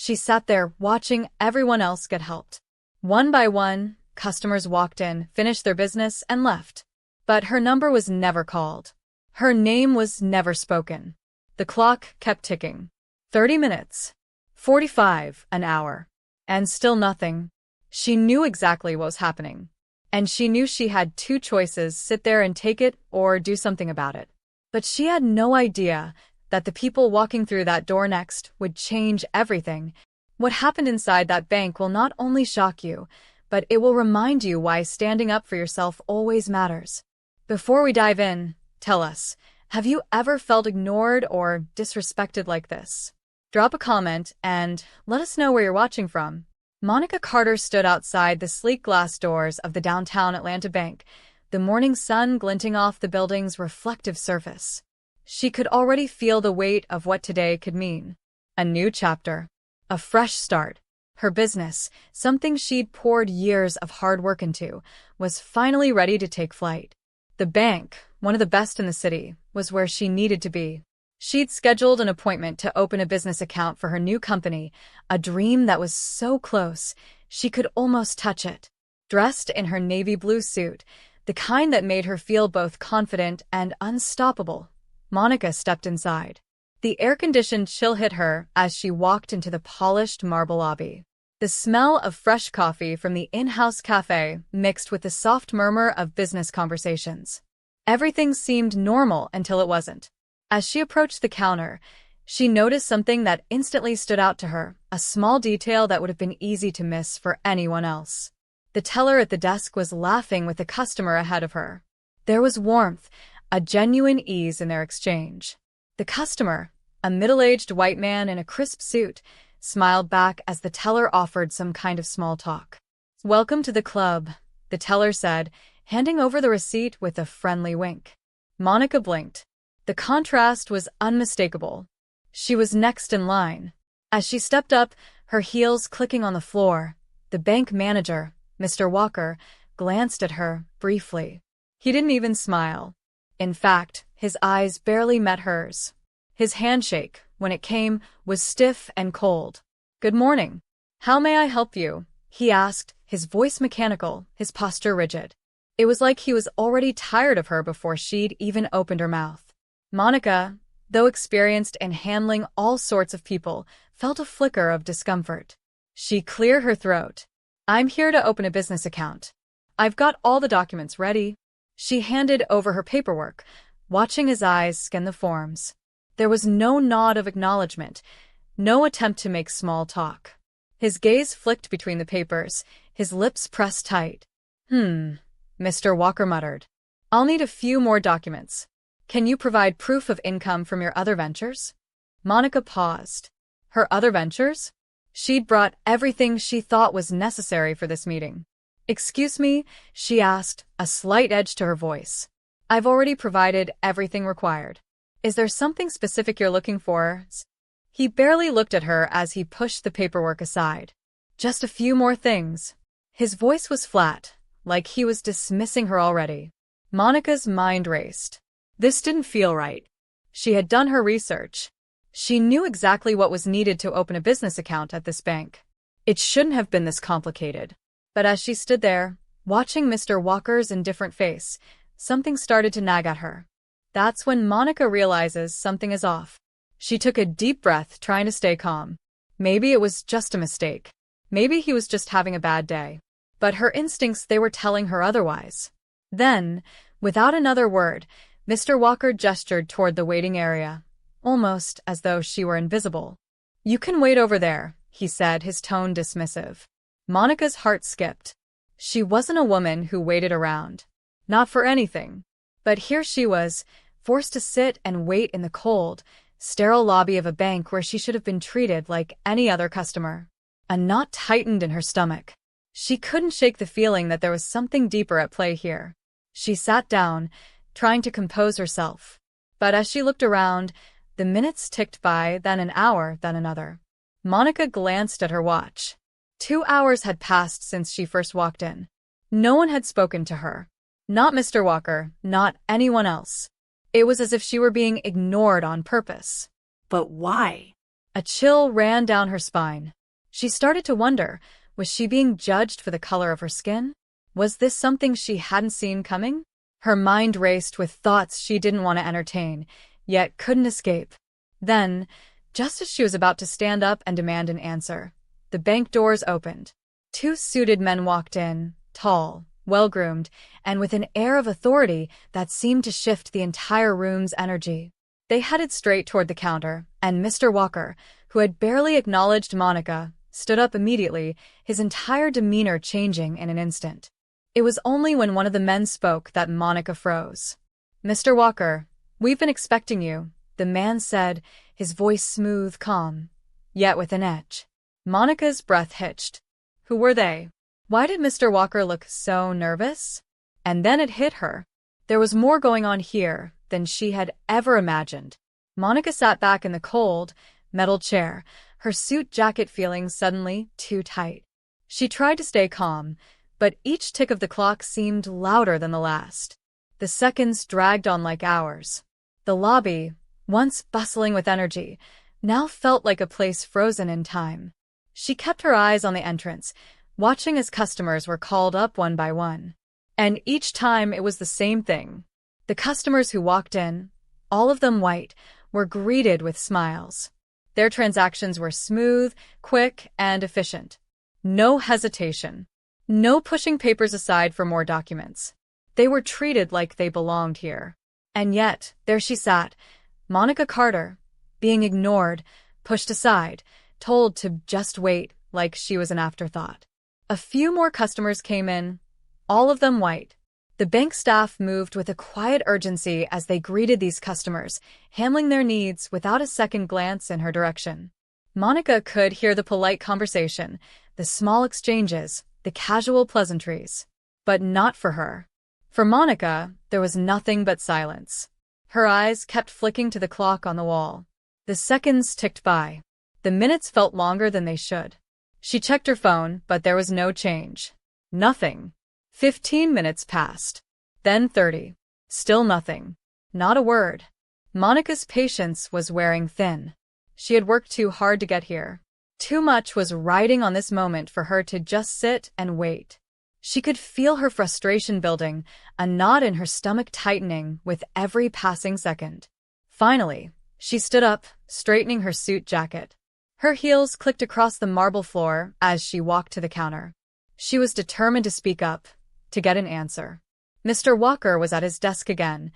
She sat there watching everyone else get helped. One by one, customers walked in, finished their business, and left. But her number was never called. Her name was never spoken. The clock kept ticking. 30 minutes. 45, an hour. And still nothing. She knew exactly what was happening. And she knew she had two choices: sit there and take it, or do something about it. But she had no idea that the people walking through that door next would change everything. What happened inside that bank will not only shock you, but it will remind you why standing up for yourself always matters. Before we dive in, tell us, have you ever felt ignored or disrespected like this? Drop a comment and let us know where you're watching from. Monica Carter stood outside the sleek glass doors of the downtown Atlanta bank, the morning sun glinting off the building's reflective surface. She could already feel the weight of what today could mean. A new chapter. A fresh start. Her business, something she'd poured years of hard work into, was finally ready to take flight. The bank, one of the best in the city, was where she needed to be. She'd scheduled an appointment to open a business account for her new company, a dream that was so close, she could almost touch it. Dressed in her navy blue suit, the kind that made her feel both confident and unstoppable, Monica stepped inside. The air-conditioned chill hit her as she walked into the polished marble lobby. The smell of fresh coffee from the in-house cafe mixed with the soft murmur of business conversations. Everything seemed normal until it wasn't. As she approached the counter, she noticed something that instantly stood out to her, a small detail that would have been easy to miss for anyone else. The teller at the desk was laughing with a customer ahead of her. There was warmth, a genuine ease in their exchange. The customer, a middle-aged white man in a crisp suit, smiled back as the teller offered some kind of small talk. "Welcome to the club," the teller said, handing over the receipt with a friendly wink. Monica blinked. The contrast was unmistakable. She was next in line. As she stepped up, her heels clicking on the floor, the bank manager, Mr. Walker, glanced at her briefly. He didn't even smile. In fact, his eyes barely met hers. His handshake, when it came, was stiff and cold. "Good morning. How may I help you?" he asked, his voice mechanical, his posture rigid. It was like he was already tired of her before she'd even opened her mouth. Monica, though experienced in handling all sorts of people, felt a flicker of discomfort. She cleared her throat. "I'm here to open a business account. I've got all the documents ready." She handed over her paperwork, watching his eyes scan the forms. There was no nod of acknowledgement, no attempt to make small talk. His gaze flicked between the papers, his lips pressed tight. Mr. Walker muttered. "I'll need a few more documents. Can you provide proof of income from your other ventures?" Monica paused. Her other ventures? She'd brought everything she thought was necessary for this meeting. "Excuse me?" she asked, a slight edge to her voice. "I've already provided everything required. Is there something specific you're looking for?" He barely looked at her as he pushed the paperwork aside. "Just a few more things." His voice was flat, like he was dismissing her already. Monica's mind raced. This didn't feel right. She had done her research. She knew exactly what was needed to open a business account at this bank. It shouldn't have been this complicated. But as she stood there, watching Mr. Walker's indifferent face, something started to nag at her. That's when Monica realizes something is off. She took a deep breath, trying to stay calm. Maybe it was just a mistake. Maybe he was just having a bad day. But her instincts, they were telling her otherwise. Then, without another word, Mr. Walker gestured toward the waiting area, almost as though she were invisible. "You can wait over there," he said, his tone dismissive. Monica's heart skipped. She wasn't a woman who waited around. Not for anything. But here she was, forced to sit and wait in the cold, sterile lobby of a bank where she should have been treated like any other customer. A knot tightened in her stomach. She couldn't shake the feeling that there was something deeper at play here. She sat down, trying to compose herself. But as she looked around, the minutes ticked by, then an hour, then another. Monica glanced at her watch. 2 hours had passed since she first walked in. No one had spoken to her. Not Mr. Walker, not anyone else. It was as if she were being ignored on purpose. But why? A chill ran down her spine. She started to wonder, was she being judged for the color of her skin? Was this something she hadn't seen coming? Her mind raced with thoughts she didn't want to entertain, yet couldn't escape. Then, just as she was about to stand up and demand an answer, the bank doors opened. Two suited men walked in, tall, well-groomed, and with an air of authority that seemed to shift the entire room's energy. They headed straight toward the counter, and Mr. Walker, who had barely acknowledged Monica, stood up immediately, his entire demeanor changing in an instant. It was only when one of the men spoke that Monica froze. "Mr. Walker, we've been expecting you," the man said, his voice smooth, calm, yet with an edge. Monica's breath hitched. Who were they? Why did Mr. Walker look so nervous? And then it hit her. There was more going on here than she had ever imagined. Monica sat back in the cold, metal chair, her suit jacket feeling suddenly too tight. She tried to stay calm, but each tick of the clock seemed louder than the last. The seconds dragged on like hours. The lobby, once bustling with energy, now felt like a place frozen in time. She kept her eyes on the entrance, watching as customers were called up one by one. And each time it was the same thing. The customers who walked in, all of them white, were greeted with smiles. Their transactions were smooth, quick, and efficient. No hesitation. No pushing papers aside for more documents. They were treated like they belonged here. And yet, there she sat, Monica Carter, being ignored, pushed aside, told to just wait like she was an afterthought. A few more customers came in, all of them white. The bank staff moved with a quiet urgency as they greeted these customers, handling their needs without a second glance in her direction. Monica could hear the polite conversation, the small exchanges, the casual pleasantries. But not for her. For Monica, there was nothing but silence. Her eyes kept flicking to the clock on the wall. The seconds ticked by. The minutes felt longer than they should. She checked her phone, but there was no change. Nothing. 15 minutes passed. Then 30. Still nothing. Not a word. Monica's patience was wearing thin. She had worked too hard to get here. Too much was riding on this moment for her to just sit and wait. She could feel her frustration building, a knot in her stomach tightening with every passing second. Finally, she stood up, straightening her suit jacket. Her heels clicked across the marble floor as she walked to the counter. She was determined to speak up, to get an answer. Mr. Walker was at his desk again,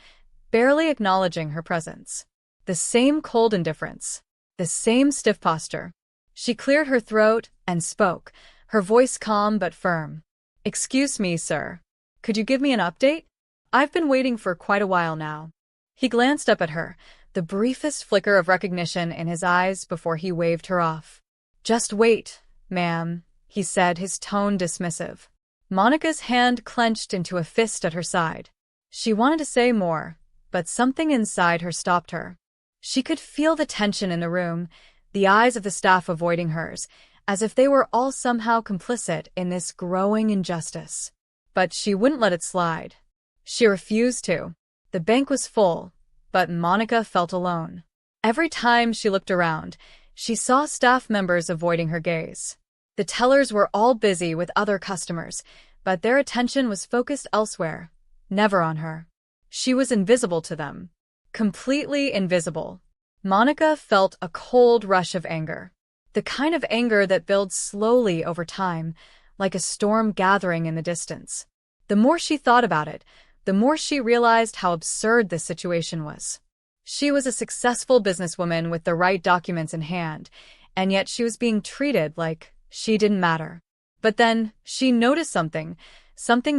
barely acknowledging her presence. The same cold indifference. The same stiff posture. She cleared her throat and spoke, her voice calm but firm. "Excuse me, sir. Could you give me an update? I've been waiting for quite a while now." He glanced up at her, the briefest flicker of recognition in his eyes before he waved her off. "Just wait, ma'am," he said, his tone dismissive. Monica's hand clenched into a fist at her side. She wanted to say more, but something inside her stopped her. She could feel the tension in the room, the eyes of the staff avoiding hers, as if they were all somehow complicit in this growing injustice. But she wouldn't let it slide. She refused to. The bank was full, but Monica felt alone. Every time she looked around, she saw staff members avoiding her gaze. The tellers were all busy with other customers, but their attention was focused elsewhere, never on her. She was invisible to them. Completely invisible. Monica felt a cold rush of anger. The kind of anger that builds slowly over time, like a storm gathering in the distance. The more she thought about it, the more she realized how absurd this situation was. She was a successful businesswoman with the right documents in hand, and yet she was being treated like she didn't matter. But then, she noticed something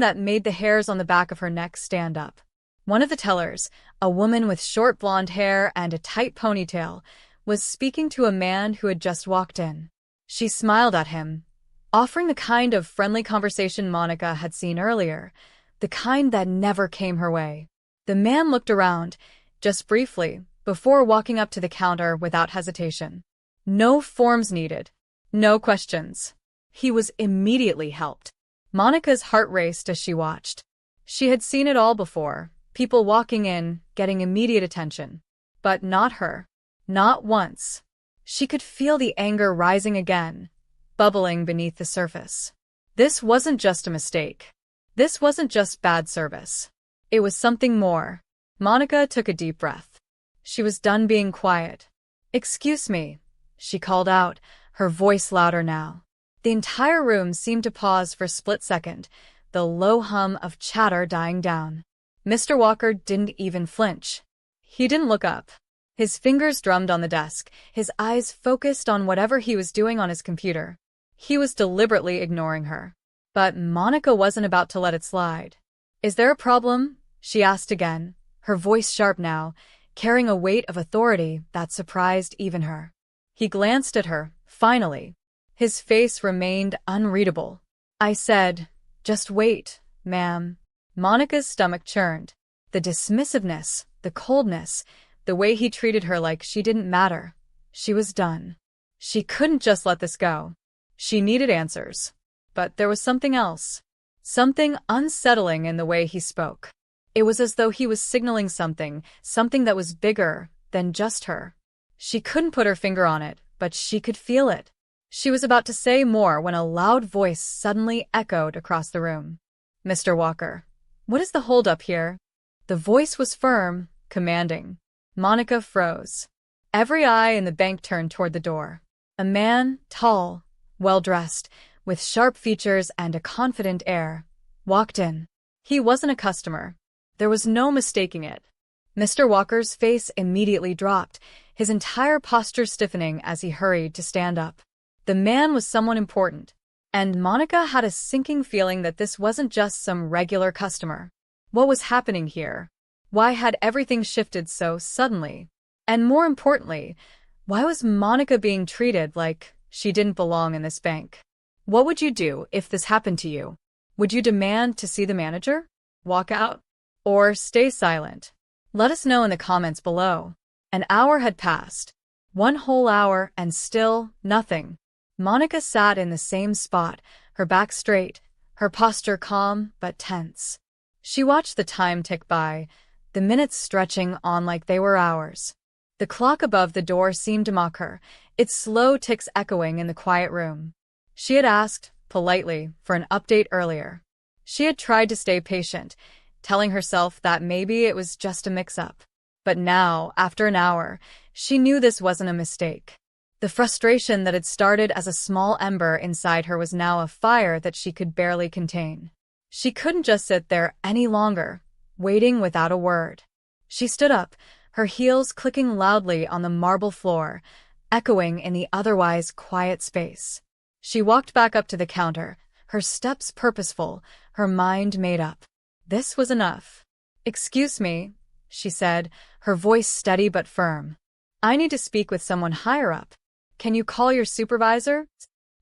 that made the hairs on the back of her neck stand up. One of the tellers, a woman with short blonde hair and a tight ponytail, was speaking to a man who had just walked in. She smiled at him, offering the kind of friendly conversation Monica had seen earlier, the kind that never came her way. The man looked around, just briefly, before walking up to the counter without hesitation. No forms needed. No questions. He was immediately helped. Monica's heart raced as she watched. She had seen it all before, people walking in, getting immediate attention. But not her. Not once. She could feel the anger rising again, bubbling beneath the surface. This wasn't just a mistake. This wasn't just bad service. It was something more. Monica took a deep breath. She was done being quiet. "Excuse me," she called out, her voice louder now. The entire room seemed to pause for a split second, the low hum of chatter dying down. Mr. Walker didn't even flinch. He didn't look up. His fingers drummed on the desk, his eyes focused on whatever he was doing on his computer. He was deliberately ignoring her. But Monica wasn't about to let it slide. "Is there a problem?" she asked again, her voice sharp now, carrying a weight of authority that surprised even her. He glanced at her, finally. His face remained unreadable. "I said, just wait, ma'am." Monica's stomach churned. The dismissiveness, the coldness, the way he treated her like she didn't matter. She was done. She couldn't just let this go. She needed answers. But there was something else. Something unsettling in the way he spoke. It was as though he was signaling something that was bigger than just her. She couldn't put her finger on it, but she could feel it. She was about to say more when a loud voice suddenly echoed across the room. "Mr. Walker, what is the holdup here?" The voice was firm, commanding. Monica froze. Every eye in the bank turned toward the door. A man, tall, well-dressed, with sharp features and a confident air, walked in. He wasn't a customer. There was no mistaking it. Mr. Walker's face immediately dropped, his entire posture stiffening as he hurried to stand up. The man was someone important, and Monica had a sinking feeling that this wasn't just some regular customer. What was happening here? Why had everything shifted so suddenly? And more importantly, why was Monica being treated like she didn't belong in this bank? What would you do if this happened to you? Would you demand to see the manager? Walk out? Or stay silent? Let us know in the comments below. An hour had passed. 1 whole hour and still nothing. Monica sat in the same spot, her back straight, her posture calm but tense. She watched the time tick by, the minutes stretching on like they were hours. The clock above the door seemed to mock her, its slow ticks echoing in the quiet room. She had asked, politely, for an update earlier. She had tried to stay patient, telling herself that maybe it was just a mix-up. But now, after an hour, she knew this wasn't a mistake. The frustration that had started as a small ember inside her was now a fire that she could barely contain. She couldn't just sit there any longer, waiting without a word. She stood up, her heels clicking loudly on the marble floor, echoing in the otherwise quiet space. She walked back up to the counter, her steps purposeful, her mind made up. This was enough. "Excuse me," she said, her voice steady but firm. "I need to speak with someone higher up. Can you call your supervisor?"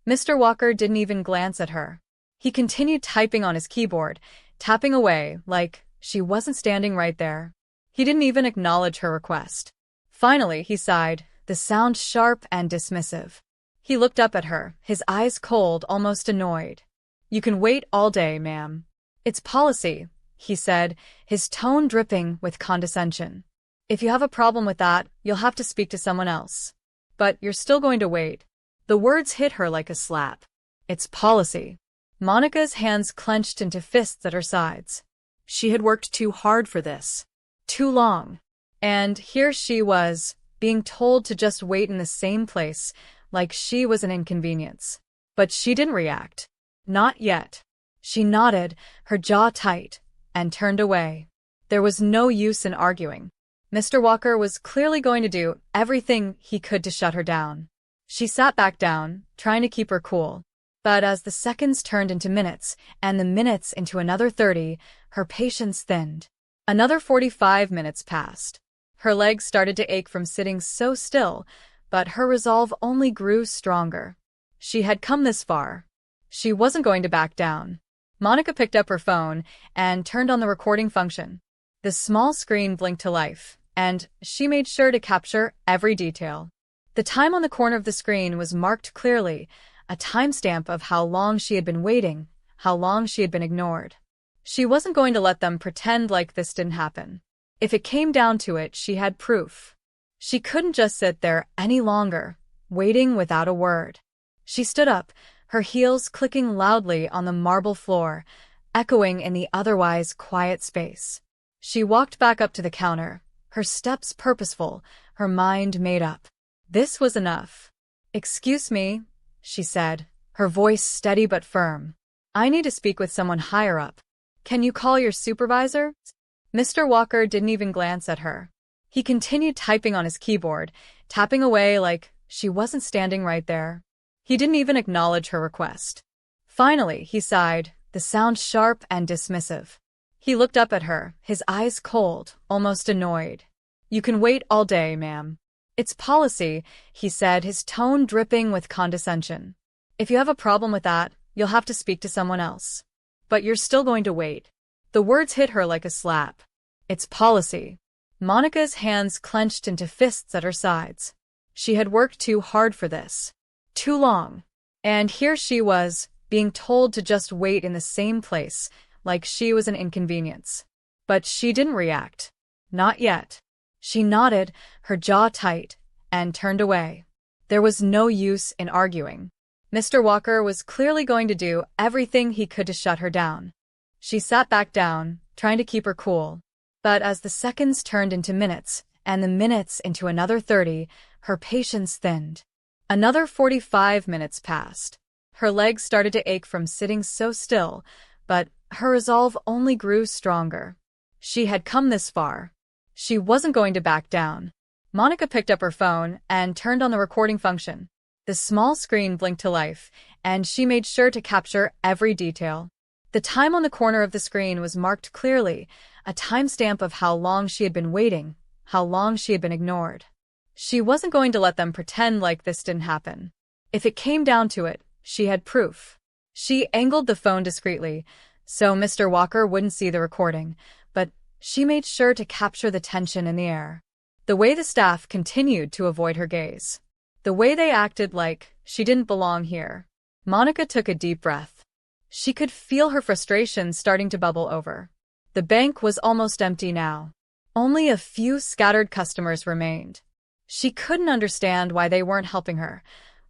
Mr. Walker didn't even glance at her. He continued typing on his keyboard, tapping away like she wasn't standing right there. He didn't even acknowledge her request. Finally, he sighed, the sound sharp and dismissive. He looked up at her, his eyes cold, almost annoyed. "You can wait all day, ma'am. It's policy," he said, his tone dripping with condescension. "If you have a problem with that, you'll have to speak to someone else. But you're still going to wait." The words hit her like a slap. It's policy. Monica's hands clenched into fists at her sides. She had worked too hard for this. Too long. And here she was, being told to just wait in the same place, like she was an inconvenience. But she didn't react. Not yet. She nodded, her jaw tight, and turned away. There was no use in arguing. Mr. Walker was clearly going to do everything he could to shut her down. She sat back down, trying to keep her cool. But as the seconds turned into minutes, and the minutes into another 30, her patience thinned. Another 45 minutes passed. Her legs started to ache from sitting so still, but her resolve only grew stronger. She had come this far. She wasn't going to back down. Monica picked up her phone and turned on the recording function. The small screen blinked to life, and she made sure to capture every detail. The time on the corner of the screen was marked clearly, a timestamp of how long she had been waiting, how long she had been ignored. She wasn't going to let them pretend like this didn't happen. If it came down to it, she had proof. She couldn't just sit there any longer, waiting without a word. She stood up, her heels clicking loudly on the marble floor, echoing in the otherwise quiet space. She walked back up to the counter, her steps purposeful, her mind made up. This was enough. "Excuse me," she said, her voice steady but firm. "I need to speak with someone higher up. Can you call your supervisor?" Mr. Walker didn't even glance at her. He continued typing on his keyboard, tapping away like she wasn't standing right there. He didn't even acknowledge her request. Finally, he sighed, the sound sharp and dismissive. He looked up at her, his eyes cold, almost annoyed. "You can wait all day, ma'am. It's policy," he said, his tone dripping with condescension. "If you have a problem with that, you'll have to speak to someone else. But you're still going to wait." The words hit her like a slap. It's policy. Monica's hands clenched into fists at her sides. She had worked too hard for this. Too long. And here she was, being told to just wait in the same place, like she was an inconvenience. But she didn't react. Not yet. She nodded, her jaw tight, and turned away. There was no use in arguing. Mr. Walker was clearly going to do everything he could to shut her down. She sat back down, trying to keep her cool. But as the seconds turned into minutes, and the minutes into another 30, her patience thinned. Another 45 minutes passed. Her legs started to ache from sitting so still, but her resolve only grew stronger. She had come this far. She wasn't going to back down. Monica picked up her phone and turned on the recording function. The small screen blinked to life, and she made sure to capture every detail. The time on the corner of the screen was marked clearly, a timestamp of how long she had been waiting, how long she had been ignored. She wasn't going to let them pretend like this didn't happen. If it came down to it, she had proof. She angled the phone discreetly, so Mr. Walker wouldn't see the recording, but she made sure to capture the tension in the air. The way the staff continued to avoid her gaze. The way they acted like she didn't belong here. Monica took a deep breath. She could feel her frustration starting to bubble over. The bank was almost empty now. Only a few scattered customers remained. She couldn't understand why they weren't helping her,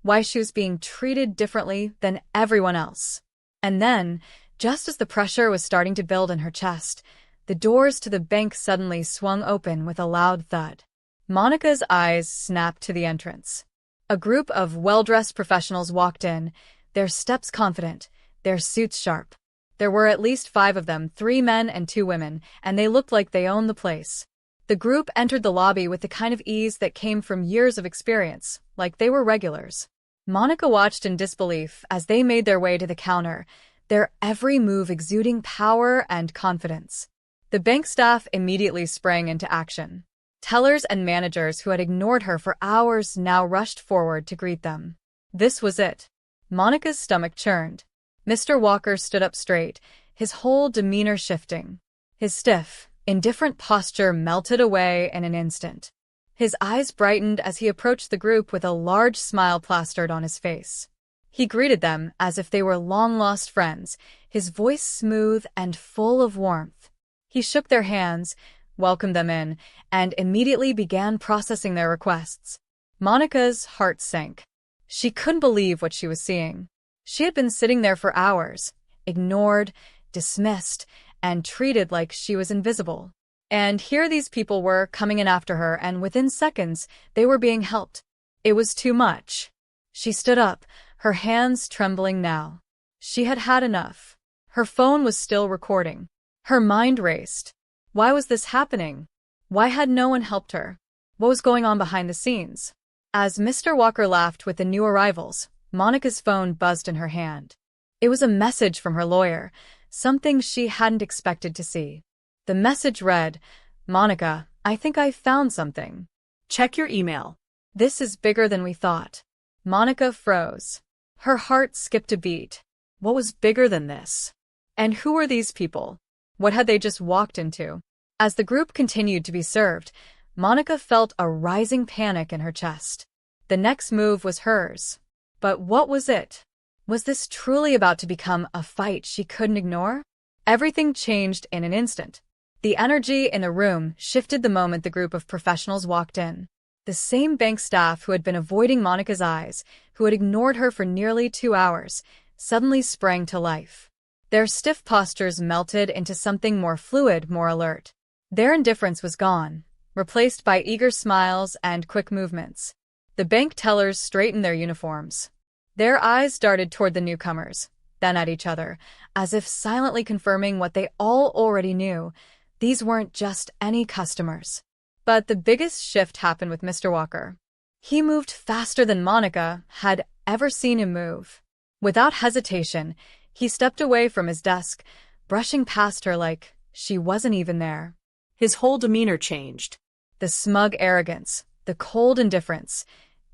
why she was being treated differently than everyone else. And then, just as the pressure was starting to build in her chest, the doors to the bank suddenly swung open with a loud thud. Monica's eyes snapped to the entrance. A group of well-dressed professionals walked in, their steps confident, their suits sharp. There were at least 5 of them, 3 men and 2 women, and they looked like they owned the place. The group entered the lobby with the kind of ease that came from years of experience, like they were regulars. Monica watched in disbelief as they made their way to the counter, their every move exuding power and confidence. The bank staff immediately sprang into action. Tellers and managers who had ignored her for hours now rushed forward to greet them. This was it. Monica's stomach churned. Mr. Walker stood up straight, his whole demeanor shifting. His stiff, indifferent posture melted away in an instant. His eyes brightened as he approached the group with a large smile plastered on his face. He greeted them as if they were long-lost friends, his voice smooth and full of warmth. He shook their hands, welcomed them in, and immediately began processing their requests. Monica's heart sank. She couldn't believe what she was seeing. She had been sitting there for hours, ignored, dismissed, and treated like she was invisible. And here these people were coming in after her, and within seconds, they were being helped. It was too much. She stood up, her hands trembling now. She had had enough. Her phone was still recording. Her mind raced. Why was this happening? Why had no one helped her? What was going on behind the scenes? As Mr. Walker laughed with the new arrivals, Monica's phone buzzed in her hand. It was a message from her lawyer, something she hadn't expected to see. The message read, "Monica, I think I found something. Check your email. This is bigger than we thought." Monica froze. Her heart skipped a beat. What was bigger than this? And who were these people? What had they just walked into? As the group continued to be served, Monica felt a rising panic in her chest. The next move was hers. But what was it? Was this truly about to become a fight she couldn't ignore? Everything changed in an instant. The energy in the room shifted the moment the group of professionals walked in. The same bank staff who had been avoiding Monica's eyes, who had ignored her for nearly 2 hours, suddenly sprang to life. Their stiff postures melted into something more fluid, more alert. Their indifference was gone, replaced by eager smiles and quick movements. The bank tellers straightened their uniforms. Their eyes darted toward the newcomers, then at each other, as if silently confirming what they all already knew. These weren't just any customers. But the biggest shift happened with Mr. Walker. He moved faster than Monica had ever seen him move. Without hesitation, he stepped away from his desk, brushing past her like she wasn't even there. His whole demeanor changed. The smug arrogance, the cold indifference,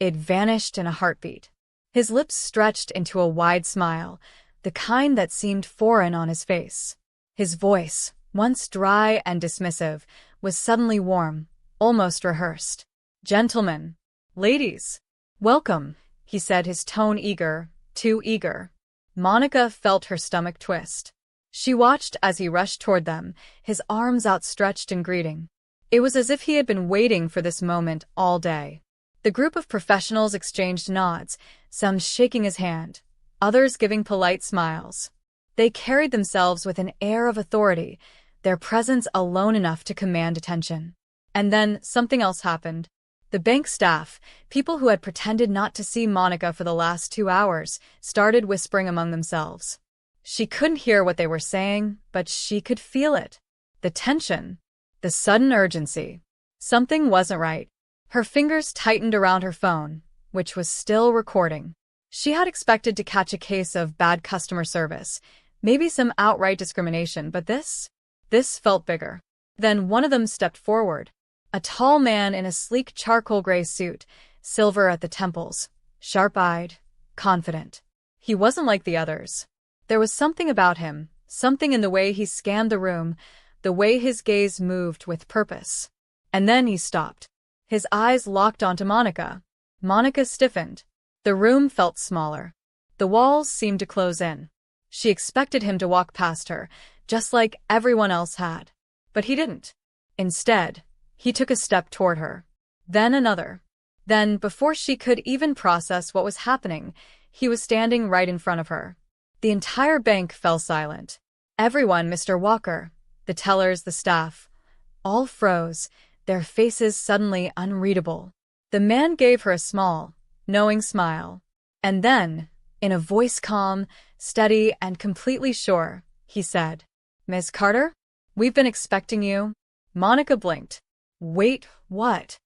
it vanished in a heartbeat. His lips stretched into a wide smile, the kind that seemed foreign on his face. His voice, once dry and dismissive, was suddenly warm, almost rehearsed. "Gentlemen, ladies, welcome," he said, his tone eager, too eager. Monica felt her stomach twist. She watched as he rushed toward them, his arms outstretched in greeting. It was as if he had been waiting for this moment all day. The group of professionals exchanged nods, some shaking his hand, others giving polite smiles. They carried themselves with an air of authority, their presence alone enough to command attention. And then something else happened. The bank staff, people who had pretended not to see Monica for the last 2 hours, started whispering among themselves. She couldn't hear what they were saying, but she could feel it. The tension, the sudden urgency. Something wasn't right. Her fingers tightened around her phone, which was still recording. She had expected to catch a case of bad customer service, maybe some outright discrimination, but this felt bigger. Then one of them stepped forward. A tall man in a sleek charcoal gray suit, silver at the temples, sharp-eyed, confident. He wasn't like the others. There was something about him, something in the way he scanned the room, the way his gaze moved with purpose. And then he stopped. His eyes locked onto Monica. Monica stiffened. The room felt smaller. The walls seemed to close in. She expected him to walk past her, just like everyone else had. But he didn't. Instead, he took a step toward her. Then another. Then, before she could even process what was happening, he was standing right in front of her. The entire bank fell silent. Everyone, Mr. Walker, the tellers, the staff, all froze, their faces suddenly unreadable. The man gave her a small, knowing smile. And then, in a voice calm, steady, and completely sure, he said, "Miss Carter, we've been expecting you." Monica blinked. Wait, what?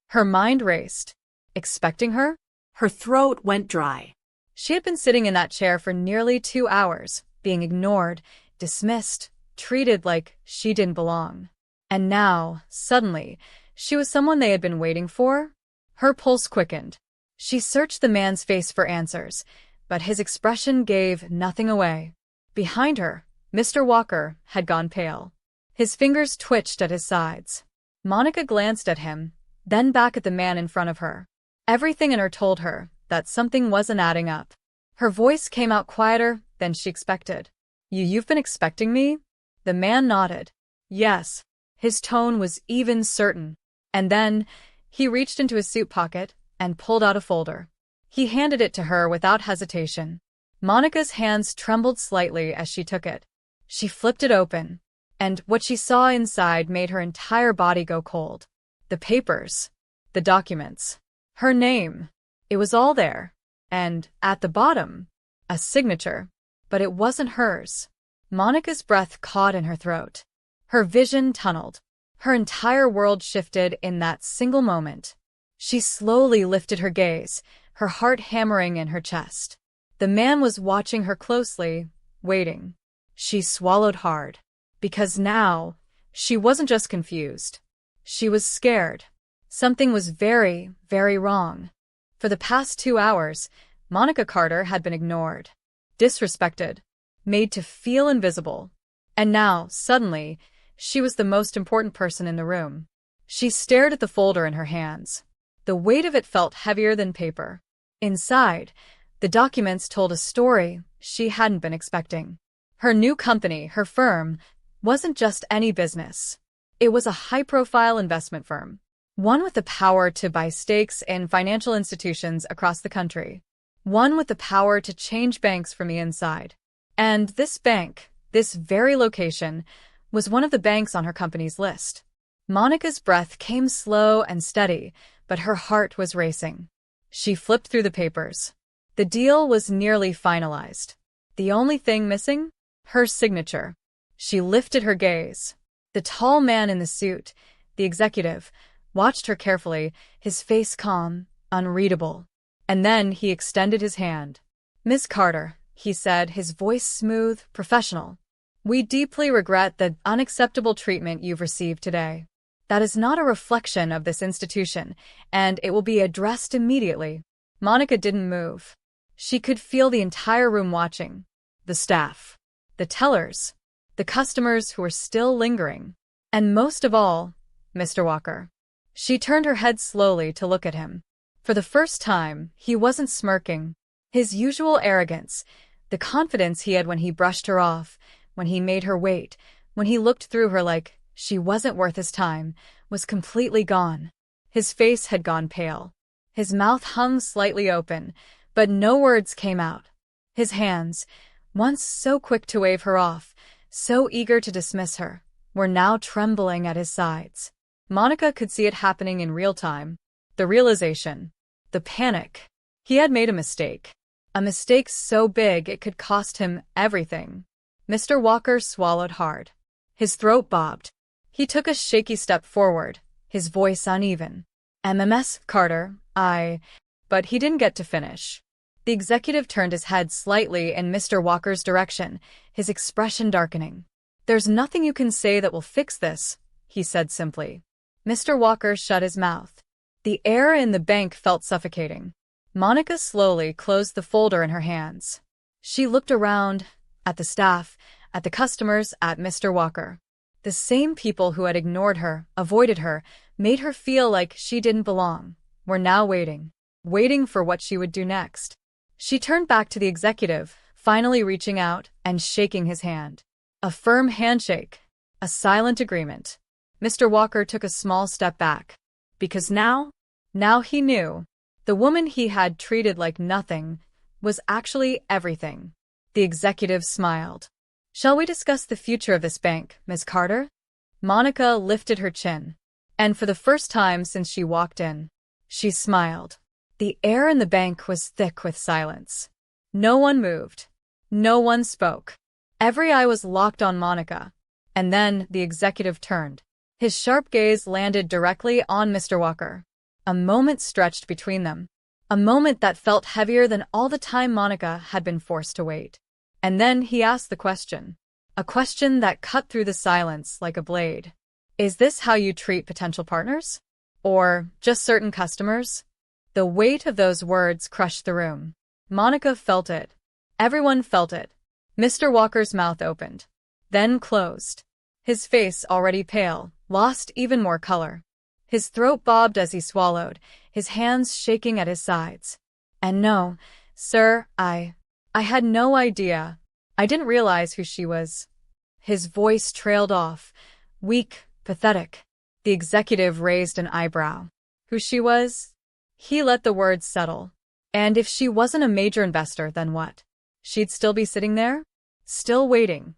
Her mind raced. Expecting her? Her throat went dry. She had been sitting in that chair for nearly 2 hours, being ignored, dismissed, treated like she didn't belong. And now, suddenly, she was someone they had been waiting for? Her pulse quickened. She searched the man's face for answers, but his expression gave nothing away. Behind her, Mr. Walker had gone pale. His fingers twitched at his sides. Monica glanced at him, then back at the man in front of her. Everything in her told her that something wasn't adding up. Her voice came out quieter than she expected. You've been expecting me?" The man nodded. Yes. His tone was even certain. And then, he reached into his suit pocket and pulled out a folder. He handed it to her without hesitation. Monica's hands trembled slightly as she took it. She flipped it open, and what she saw inside made her entire body go cold. The papers, the documents, her name. It was all there. And, at the bottom, a signature. But it wasn't hers. Monica's breath caught in her throat. Her vision tunneled. Her entire world shifted in that single moment. She slowly lifted her gaze, her heart hammering in her chest. The man was watching her closely, waiting. She swallowed hard. Because now, she wasn't just confused. She was scared. Something was very, very wrong. For the past 2 hours, Monica Carter had been ignored, disrespected, made to feel invisible. And now, suddenly, she was the most important person in the room. She stared at the folder in her hands. The weight of it felt heavier than paper. Inside, the documents told a story she hadn't been expecting. Her new company, her firm, wasn't just any business. It was a high-profile investment firm. One with the power to buy stakes in financial institutions across the country. One with the power to change banks from the inside. And this bank, this very location, was one of the banks on her company's list. Monica's breath came slow and steady, but her heart was racing. She flipped through the papers. The deal was nearly finalized. The only thing missing? Her signature. She lifted her gaze. The tall man in the suit, the executive, watched her carefully, his face calm, unreadable. And then he extended his hand. "Miss Carter," he said, his voice smooth, professional. "We deeply regret the unacceptable treatment you've received today. That is not a reflection of this institution, and it will be addressed immediately." Monica didn't move. She could feel the entire room watching. The staff, the tellers, the customers who were still lingering. And most of all, Mr. Walker. She turned her head slowly to look at him. For the first time, he wasn't smirking. His usual arrogance, the confidence he had when he brushed her off, when he made her wait, when he looked through her like she wasn't worth his time, was completely gone. His face had gone pale. His mouth hung slightly open, but no words came out. His hands, once so quick to wave her off, so eager to dismiss her, were now trembling at his sides. Monica could see it happening in real time. The realization, the panic. He had made a mistake. A mistake so big it could cost him everything. Mr. Walker swallowed hard. His throat bobbed. He took a shaky step forward, his voice uneven. "MMS, Carter, But he didn't get to finish. The executive turned his head slightly in Mr. Walker's direction, his expression darkening. "There's nothing you can say that will fix this," he said simply. Mr. Walker shut his mouth. The air in the bank felt suffocating. Monica slowly closed the folder in her hands. She looked around, at the staff, at the customers, at Mr. Walker. The same people who had ignored her, avoided her, made her feel like she didn't belong, were now waiting for what she would do next. She turned back to the executive, finally reaching out and shaking his hand. A firm handshake, a silent agreement. Mr. Walker took a small step back. Because now he knew. The woman he had treated like nothing was actually everything. The executive smiled. "Shall we discuss the future of this bank, Ms. Carter?" Monica lifted her chin. And for the first time since she walked in, she smiled. The air in the bank was thick with silence. No one moved. No one spoke. Every eye was locked on Monica. And then the executive turned. His sharp gaze landed directly on Mr. Walker. A moment stretched between them. A moment that felt heavier than all the time Monica had been forced to wait. And then he asked the question. A question that cut through the silence like a blade. "Is this how you treat potential partners? Or just certain customers?" The weight of those words crushed the room. Monica felt it. Everyone felt it. Mr. Walker's mouth opened, then closed. His face, already pale, lost even more color. His throat bobbed as he swallowed, his hands shaking at his sides. "And no, sir, I had no idea. I didn't realize who she was." His voice trailed off, weak, pathetic. The executive raised an eyebrow. Who she was? He let the words settle. And if she wasn't a major investor, then what? She'd still be sitting there? Still waiting.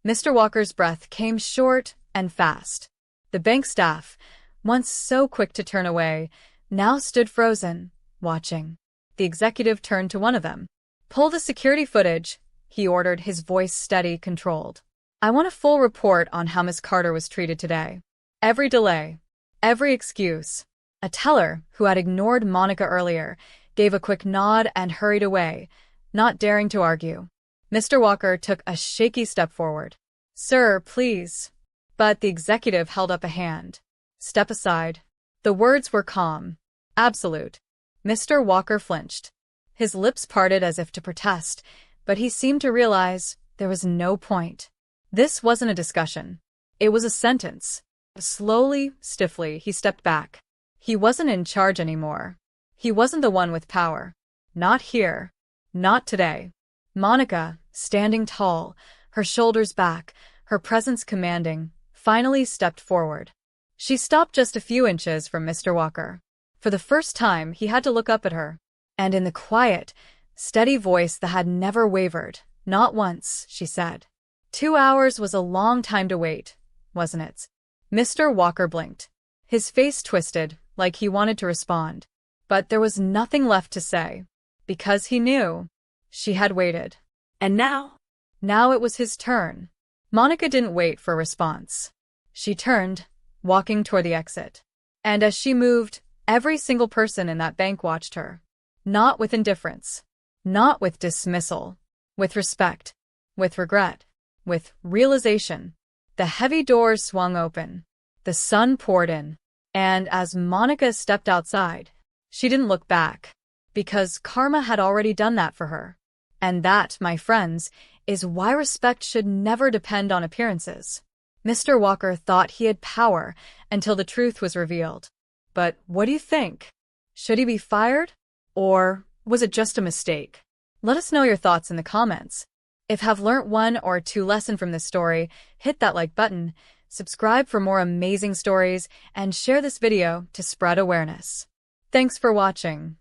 Mr. Walker's breath came short and fast. The bank staff, once so quick to turn away, now stood frozen, watching. The executive turned to one of them. "Pull the security footage," he ordered, his voice steady, controlled. "I want a full report on how Miss Carter was treated today. Every delay, every excuse." A teller, who had ignored Monica earlier, gave a quick nod and hurried away, not daring to argue. Mr. Walker took a shaky step forward. "Sir, please." But the executive held up a hand. "Step aside." The words were calm, absolute. Mr. Walker flinched. His lips parted as if to protest, but he seemed to realize there was no point. This wasn't a discussion. It was a sentence. Slowly, stiffly, he stepped back. He wasn't in charge anymore. He wasn't the one with power. Not here. Not today. Monica, standing tall, her shoulders back, her presence commanding, finally stepped forward. She stopped just a few inches from Mr. Walker. For the first time, he had to look up at her. And in the quiet, steady voice that had never wavered, "Not once," she said. 2 hours was a long time to wait, wasn't it? Mr. Walker blinked. His face twisted, like he wanted to respond. But there was nothing left to say. Because he knew. She had waited. And now? Now it was his turn. Monica didn't wait for a response. She turned, walking toward the exit. And as she moved, every single person in that bank watched her. Not with indifference. Not with dismissal. With respect. With regret. With realization. The heavy doors swung open. The sun poured in. And as Monica stepped outside, she didn't look back. Because karma had already done that for her. And that, my friends, is why respect should never depend on appearances. Mr. Walker thought he had power until the truth was revealed. But what do you think? Should he be fired? Or was it just a mistake? Let us know your thoughts in the comments. If you have learnt one or two lessons from this story, hit that like button, subscribe for more amazing stories, and share this video to spread awareness. Thanks for watching.